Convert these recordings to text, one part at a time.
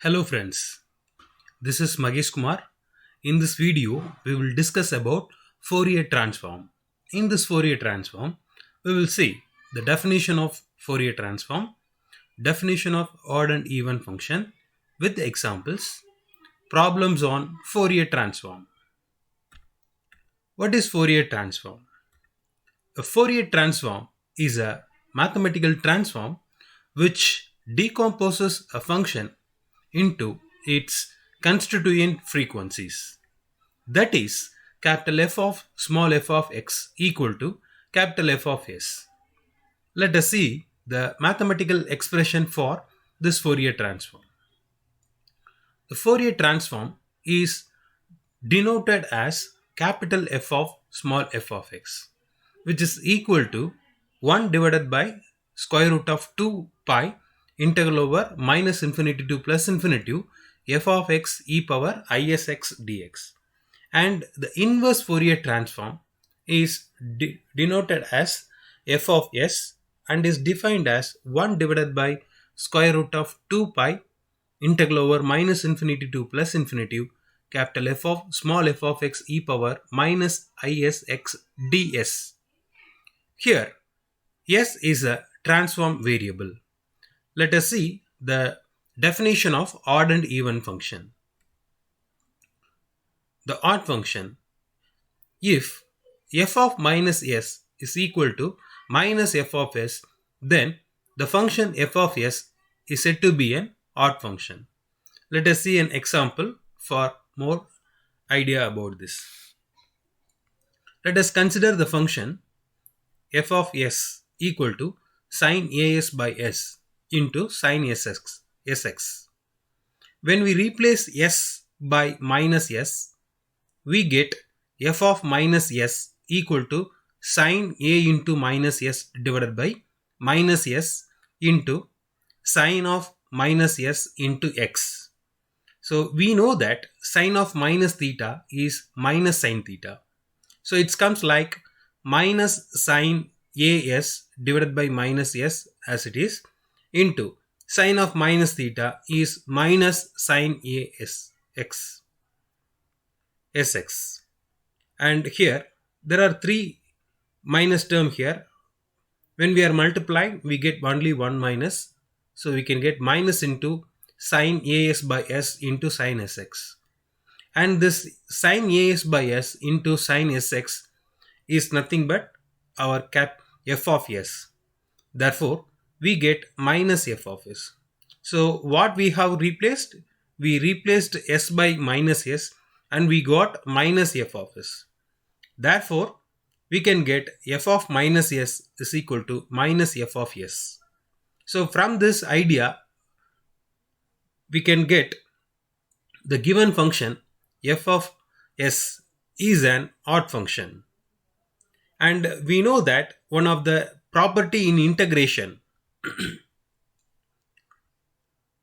Hello friends, this is Magesh Kumar. In this video, we will discuss about Fourier Transform. In this Fourier Transform, we will see the definition of Fourier Transform, definition of odd and even function with examples, problems on Fourier Transform. What is Fourier Transform? A Fourier transform is a mathematical transform which decomposes a function into its constituent frequencies. That is, capital F of small f of x equal to capital F of s. Let us see the mathematical expression for this Fourier transform. The Fourier transform is denoted as capital F of small f of x, which is equal to 1 divided by square root of 2 pi integral over minus infinity to plus infinity f of x e power isx dx. And the inverse Fourier transform is denoted as f of s and is defined as 1 divided by square root of 2 pi integral over minus infinity to plus infinity capital F of small f of x e power minus isx ds. Here, s is a transform variable. Let us see the definition of odd and even function. The odd function, if f of minus s is equal to minus f of s, then the function f of s is said to be an odd function. Let us see an example for more idea about this. Let us consider the function f of s equal to sin as by s into sin sx. When we replace s by minus s, we get f of minus s equal to sin a into minus s divided by minus s into sin of minus s into x. So we know that sin of minus theta is minus sin theta. So it comes like minus sin as divided by minus s as it is into sin of minus theta is minus sin as x sx. And here there are three minus term here. When we are multiplying, we get only one minus. So we can get minus into sin as by s into sin sx. And this sin as by s into sin sx is nothing but our cap f of s. Therefore, we get minus f of s. So what we have replaced? We replaced s by minus s and we got minus f of s. Therefore, we can get f of minus s is equal to minus f of s. So from this idea, we can get the given function f of s is an odd function. And we know that one of the property in integration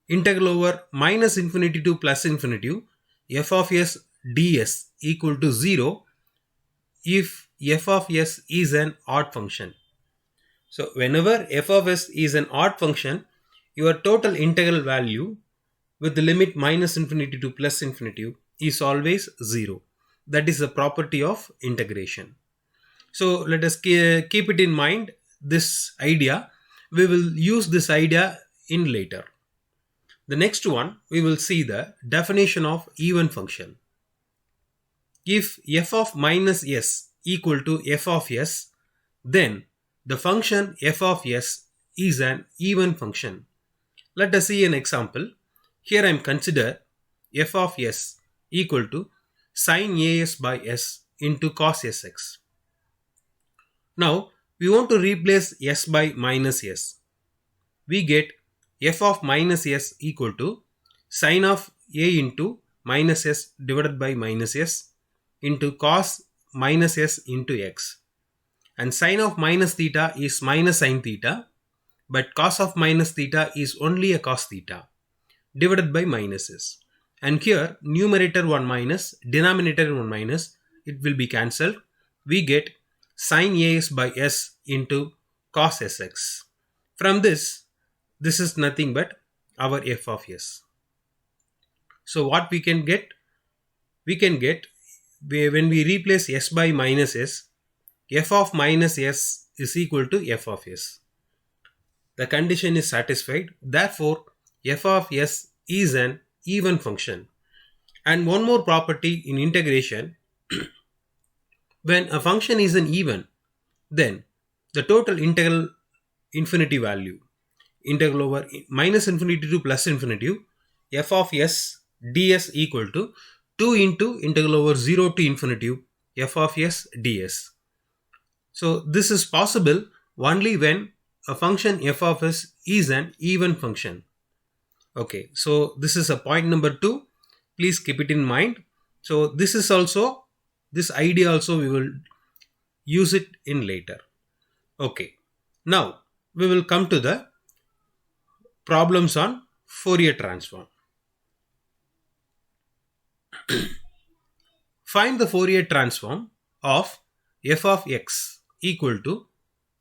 integral over minus infinity to plus infinity f of s ds equal to 0 if f of s is an odd function. So whenever f of s is an odd function, your total integral value with the limit minus infinity to plus infinity is always 0. That is the property of integration. So let us keep it in mind, this idea. We will use this idea in later. The next one, we will see the definition of even function. If f of minus s equal to f of s, then the function f of s is an even function. Let us see an example. Here I am consider f of s equal to sin as by s into cos sx. Now we want to replace s by minus s. We get f of minus s equal to sin of a into minus s divided by minus s into cos minus s into x. And sin of minus theta is minus sin theta, but cos of minus theta is only a cos theta divided by minus s. And here numerator 1 minus, denominator 1 minus, it will be cancelled. We get sin as by s into cos sx. From this is nothing but our f of s. So what we can get? We can get, when we replace s by minus s, f of minus s is equal to f of s. The condition is satisfied. Therefore, f of s is an even function. And one more property in integration: when a function is an even, then the total integral infinity value, integral over minus infinity to plus infinity, f of s ds equal to 2 into integral over 0 to infinity f of s ds. So this is possible only when a function f of s is an even function. Okay, so this is a point number 2. Please keep it in mind. So this idea also we will use it in later. Okay, now we will come to the problems on Fourier transform. Find the Fourier transform of f of x equal to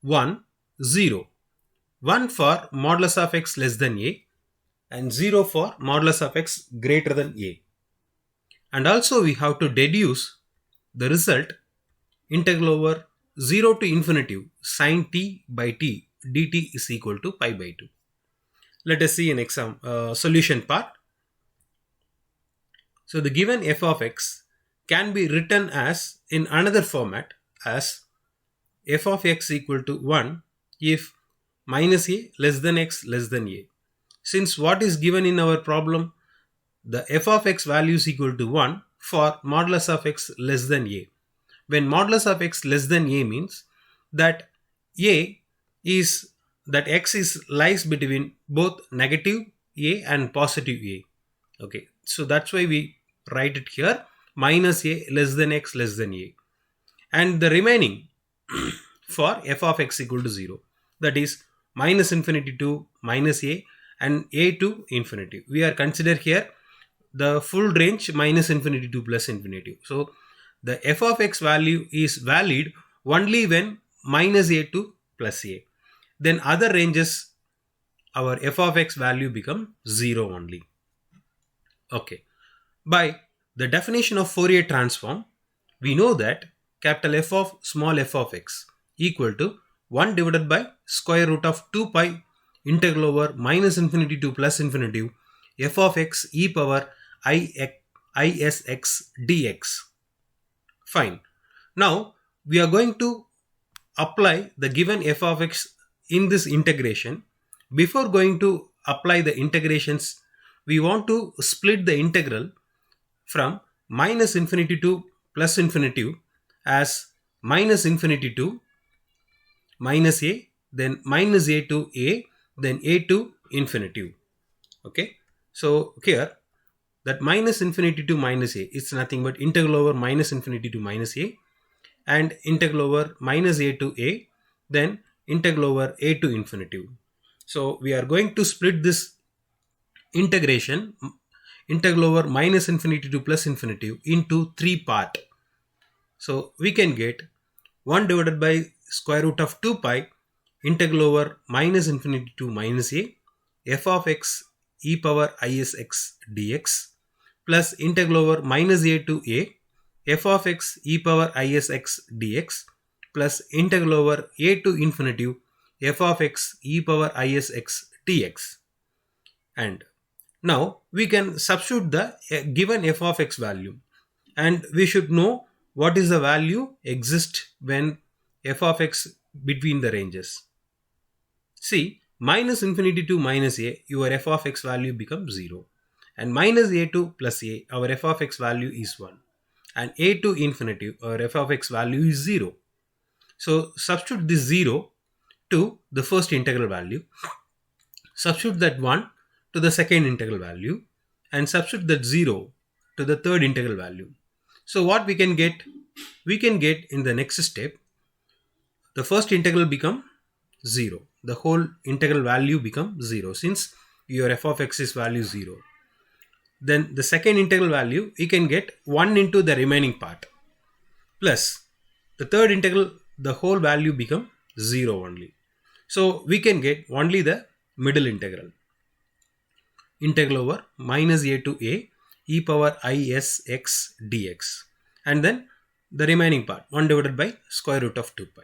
1, 0. 1 for modulus of x less than a and 0 for modulus of x greater than a. And also we have to deduce the result integral over 0 to infinity sin t by t dt is equal to pi by 2. Let us see an solution part. So the given f of x can be written as in another format as f of x equal to 1 if minus a less than x less than a. Since what is given in our problem, the f of x value is equal to 1 for modulus of x less than a. When modulus of x less than a means that a is that x is lies between both negative a and positive a. Okay, so that's why we write it here minus a less than x less than a, and the remaining for f of x equal to 0, that is minus infinity to minus a and a to infinity. We are consider here the full range minus infinity to plus infinity. So the f of x value is valid only when minus a to plus a. Then other ranges our f of x value become 0 only. Okay. By the definition of Fourier transform, we know that capital F of small f of x equal to 1 divided by square root of 2 pi integral over minus infinity to plus infinity f of x e power isx dx. Fine. Now we are going to apply the given f of x in this integration. Before going to apply the integrations, we want to split the integral from minus infinity to plus infinity as minus infinity to minus a, then minus a to a, then a to infinity. Okay, so here that minus infinity to minus a is nothing but integral over minus infinity to minus a and integral over minus a to a, then integral over a to infinity. So we are going to split this integration integral over minus infinity to plus infinity into 3 parts. So we can get 1 divided by square root of 2 pi integral over minus infinity to minus a f of x e power isx dx plus integral over minus a to a f of x e power isx dx plus integral over a to infinity f of x e power isx dx. And now we can substitute the given f of x value, and we should know what is the value exist when f of x between the ranges. See, minus infinity to minus a, your f of x value becomes 0, and minus a to plus a, our f of x value is 1, and a to infinity, our f of x value is 0. So substitute this 0 to the first integral value, substitute that 1 to the second integral value, and substitute that 0 to the third integral value. So what we can get? We can get in the next step, the first integral become 0. The whole integral value become 0 since your f of x is value 0. Then the second integral value, we can get 1 into the remaining part. Plus the third integral, the whole value become 0 only. So we can get only the middle integral. Integral over minus a to a e power is x dx, and then the remaining part 1 divided by square root of 2 pi.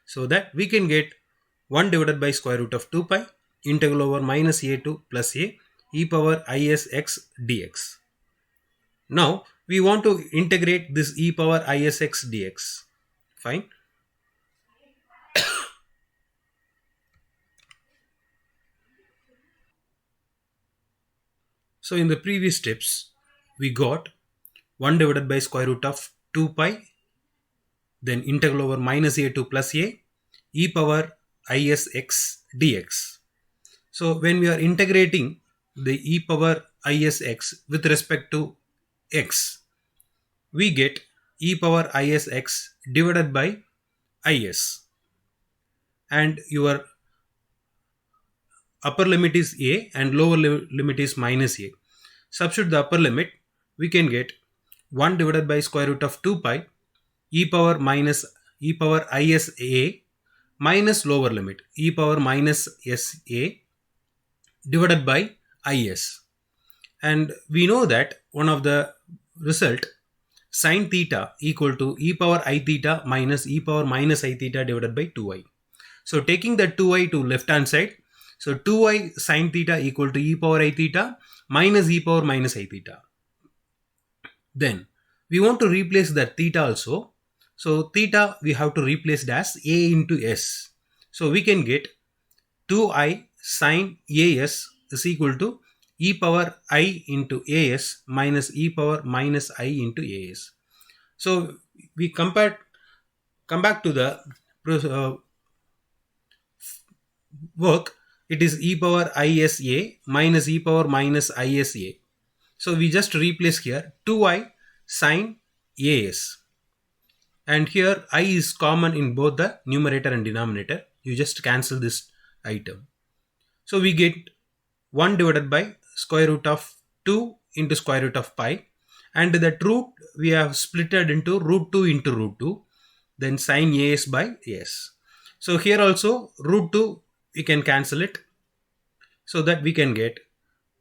So that we can get 1 divided by square root of 2 pi integral over minus a to plus a e power is x dx. Now we want to integrate this e power is x dx. Fine. So in the previous steps, we got 1 divided by square root of 2 pi, then integral over minus a to plus a e power is x dx. So when we are integrating the e power is x with respect to x, we get e power is x divided by is, and your upper limit is a and lower limit is minus a. Substitute the upper limit, we can get 1 divided by square root of 2 pi e power minus e power is a minus lower limit e power minus sa divided by is. And we know that one of the result sin theta equal to e power I theta minus e power minus I theta divided by 2i. So taking the 2i to left hand side, so 2i sin theta equal to e power I theta minus e power minus I theta. Then we want to replace that theta also. So theta we have to replace it as a into s. So we can get 2i sin as is equal to e power I into as minus e power minus I into as. So we come back to the work. It is e power isa minus e power minus isa. So we just replace here 2i sin as, and here I is common in both the numerator and denominator. You just cancel this item. So we get 1 divided by square root of 2 into square root of pi, and that root we have splitted into root 2 into root 2, then sin as by s. So here also root 2 we can cancel it, so that we can get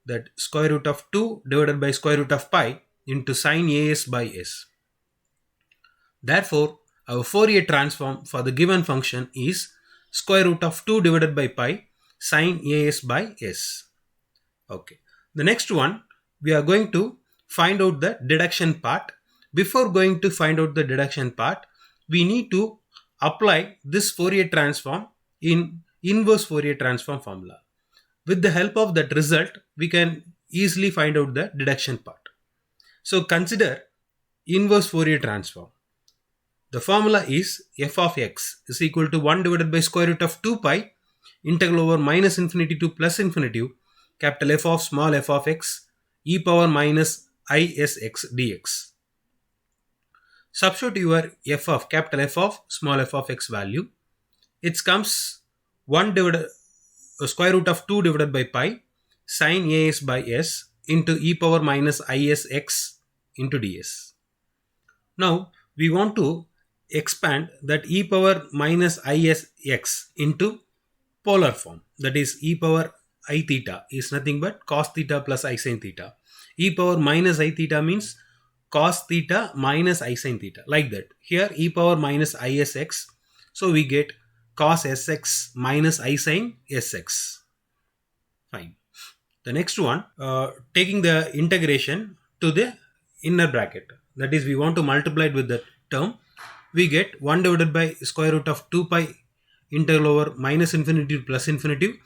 that square root of 2 divided by square root of pi into sin as by s. Therefore, our Fourier transform for the given function is square root of 2 divided by pi sin as by s. Okay. The next one, we are going to find out the deduction part. Before going to find out the deduction part, we need to apply this Fourier transform in inverse Fourier transform formula. With the help of that result, we can easily find out the deduction part. So consider inverse Fourier transform. The formula is f of x is equal to 1 divided by square root of 2 pi integral over minus infinity to plus infinity capital F of small f of x e power minus isx dx. Substitute your f of capital F of small f of x value. It comes 1 divided square root of 2 divided by pi sin as by s into e power minus isx into ds. Now we want to expand that e power minus isx into polar form, that is e power I theta is nothing but cos theta plus I sin theta. E power minus I theta means cos theta minus I sin theta, like that. Here e power minus isx, so we get cos sx minus I sin sx. Fine. The next one, taking the integration to the inner bracket, that is we want to multiply it with the term, we get 1 divided by square root of 2 pi integral over minus infinity to plus infinity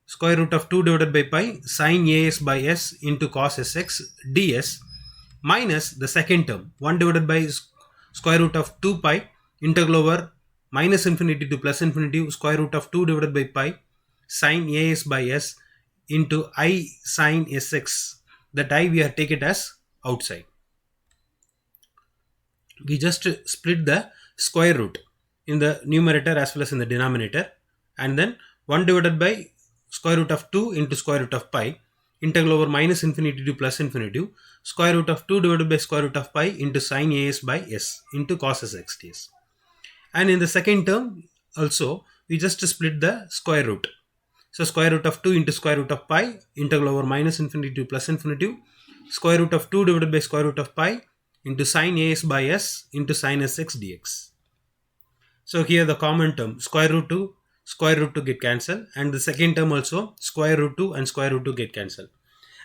square root of 2 divided by pi sin as by s into cos sx ds minus the second term 1 divided by square root of 2 pi integral over minus infinity to plus infinity square root of 2 divided by pi sin as by s into I sin sx. That I we have taken it as outside. We just split the square root in the numerator as well as in the denominator, and then 1 divided by square root of 2 into square root of pi integral over minus infinity to plus infinity square root of 2 divided by square root of pi into sin as by s into cos sx ds. And in the second term also we just split the square root. So square root of 2 into square root of pi integral over minus infinity to plus infinity square root of 2 divided by square root of pi into sine as by s into sine sx dx. So here the common term square root 2 get cancelled, and the second term also square root 2 and square root 2 get cancelled.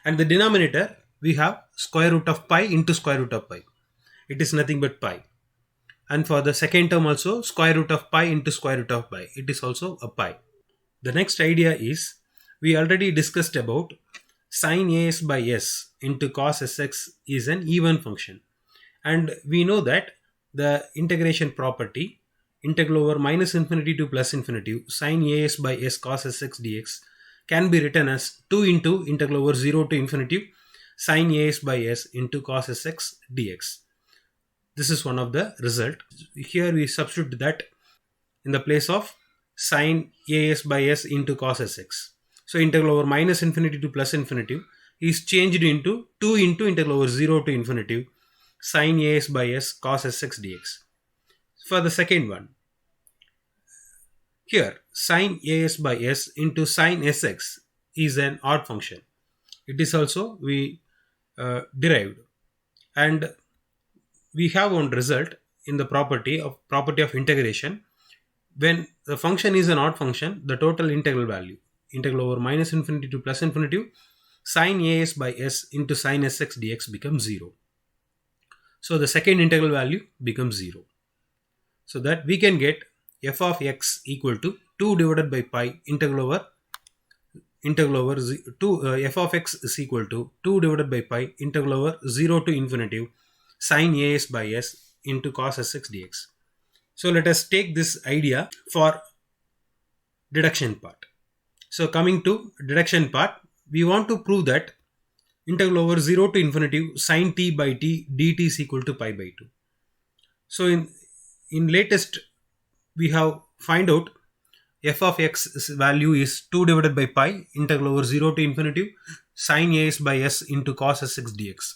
And the denominator we have square root of pi into square root of pi. It is nothing but pi. And for the second term also square root of pi into square root of pi. It is also a pi. The next idea is we already discussed about sine as by s into cos sx is an even function. And we know that the integration property integral over minus infinity to plus infinity sine as by s cos sx dx can be written as 2 into integral over 0 to infinity sine as by s into cos sx dx. This is one of the result. Here we substitute that in the place of sine as by s into cos sx. So integral over minus infinity to plus infinity is changed into 2 into integral over 0 to infinity sine as by s cos sx dx. For the second one, here sine as by s into sine sx is an odd function. It is also we derived, and we have one result in the property of integration. When the function is an odd function, the total integral value integral over minus infinity to plus infinity sine as by s into sine sx dx becomes 0. So the second integral value becomes 0. So that we can get f of x equal to 2 divided by pi integral over 2 f of x is equal to 2 divided by pi integral over 0 to infinity sine as by s into cos sx dx. So let us take this idea for deduction part. So coming to deduction part, we want to prove that integral over 0 to infinity sine t by t dt is equal to pi by 2. So in latest we have find out f of x value is 2 divided by pi integral over 0 to infinity sine as by s into cos sx dx.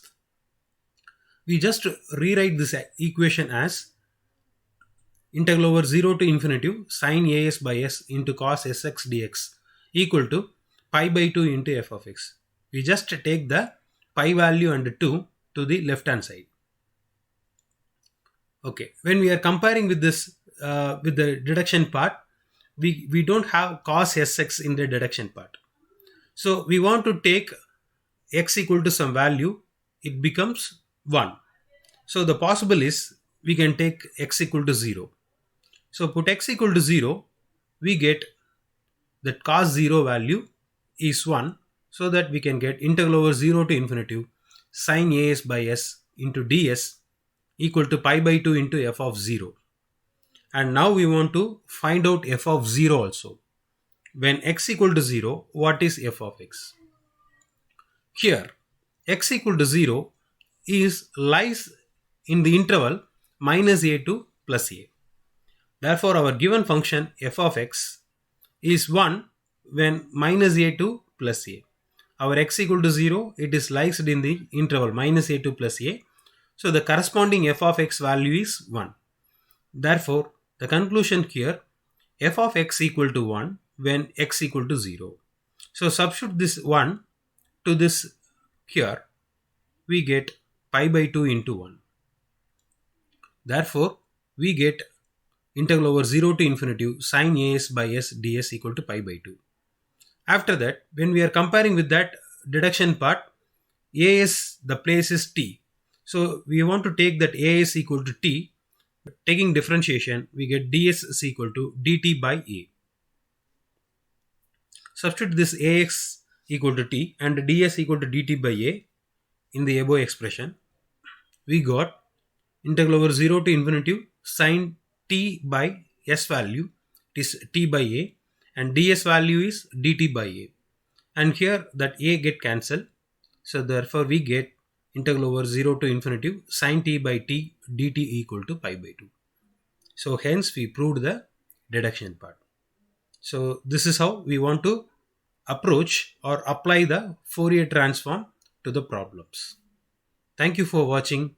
We just rewrite this equation as integral over 0 to infinity sine as by s into cos sx dx equal to pi by 2 into f of x. We just take the pi value and 2 to the left hand side. Okay, when we are comparing with this with the deduction part, we don't have cos sx in the deduction part. So we want to take x equal to some value, it becomes 1. So the possible is we can take x equal to 0. So put x equal to 0, we get that cos 0 value is 1, so that we can get integral over 0 to infinity sine as by s into ds equal to pi by 2 into f of 0. And now we want to find out f of 0 also. When x equal to 0, what is f of x? Here, x equal to 0 lies in the interval minus a to plus a. Therefore, our given function f of x is 1 when minus a to plus a. Our x equal to 0, it is lies in the interval minus a to plus a. So the corresponding f of x value is 1. Therefore, the conclusion here, f of x equal to 1 when x equal to 0. So substitute this 1 to this here, we get pi by 2 into 1. Therefore, we get integral over 0 to infinity sine as by s ds equal to pi by 2. After that, when we are comparing with that deduction part, as the place is t. So we want to take that as equal to t. Taking differentiation, we get ds is equal to dt by a. Substitute this ax equal to t and ds equal to dt by a in the above expression. We got integral over 0 to infinity sine t by s value is t by a, and ds value is dt by a. And here that a get cancelled. So therefore we get integral over 0 to infinity sine t by t dt equal to pi by 2. So hence we proved the deduction part. So this is how we want to approach or apply the Fourier transform to the problems. Thank you for watching.